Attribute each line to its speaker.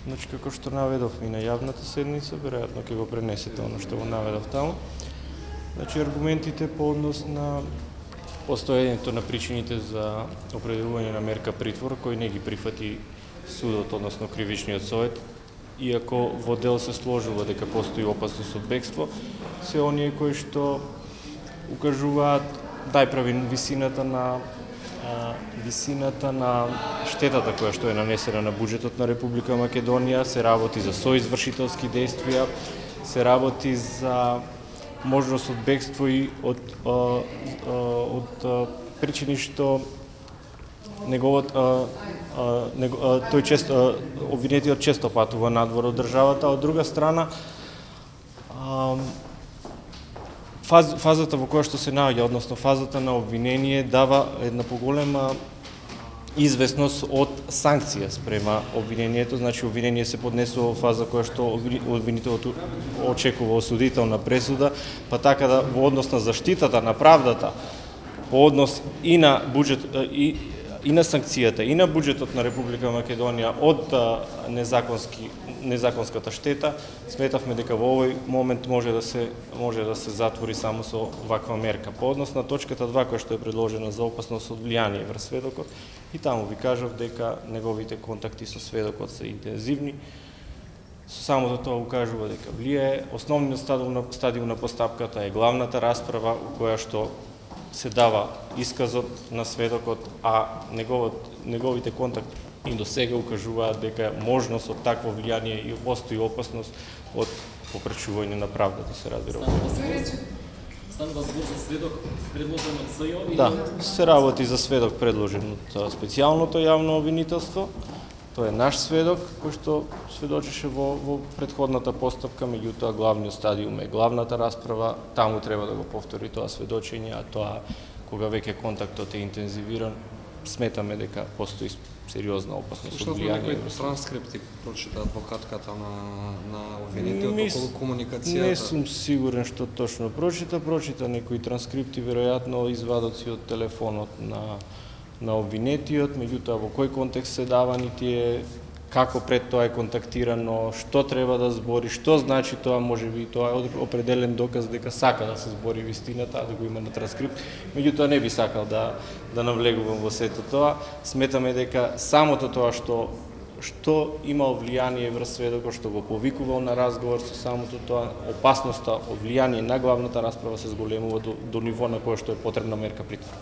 Speaker 1: Значи, како што наведов и на јавната седница, веројатно ќе го пренесете оно што го наведов таму. Значи, аргументите по однос на постоењето на причините за определување на мерка притвор, кој не ги прифати судот, односно кривичниот совет, иако во дел се сложува дека постои опасност од бегство, се оние кои што укажуваат најправи висината на штетата која што е нанесена на буџетот на Република Македонија, се работи за соизвршителски действија, се работи за можност од бегство и од причини што тој често обвинетиот често патува надвор од државата, а од друга страна фазата во која што се наоѓа, односно фазата на обвинение, дава една поголема известност од санкција спрема обвинението. Значи, обвинение се поднесува во фаза која што обвинителот очекува осудителна пресуда, па така да во однос на заштитата на правдата, по однос и на буџет и на санкцијата, и на буџетот на Република Македонија од незаконската штета, сметавме дека во овој момент може да се затвори само со ваква мерка. По однос на точката 2 која што е предложена за опасност од влијание врз сведокот, и таму ви кажав дека неговите контакти со сведокот се интензивни. Со самото тоа укажува дека влијае. Основниот стадиум на постапката е главната расправа, која што се дава исказот на сведокот, а неговите контакти и до сега укажуваат дека можност од такво влијание и постои опасност од попречување на правдата, се разбира.
Speaker 2: Станува збор за сведок предложен од СЈО?
Speaker 1: Да, се работи за сведок предложен од специјалното јавно обвинителство. Тој е наш сведок, кој што сведочеше во претходната постапка, меѓутоа главниот стадиум е главната расправа, таму треба да го повтори тоа сведочење, а тоа кога веќе контактот е интензивиран, сметаме дека постои сериозна опасност од влијание.
Speaker 3: Некои транскрипти прочита адвокатката на обвинетиот околу комуникацијата?
Speaker 1: Не сум сигурен што точно прочита некои транскрипти, веројатно извадоци од телефонот на обвинетиот, меѓутоа во кој контекст се давани тие, како пред тоа е контактирано, што треба да збори, што значи тоа, можеби тоа е определен доказ дека сака да се збори вистината, да го има на транскрипт. Меѓутоа не би сакал да навлегувам во сето тоа. Сметаме дека самото тоа што имал влијание врз сведокот, што го повикувал на разговор, со самото тоа опасноста од влијание на главната расправа се зголемува до ниво на кое што е потребна мерка притвор.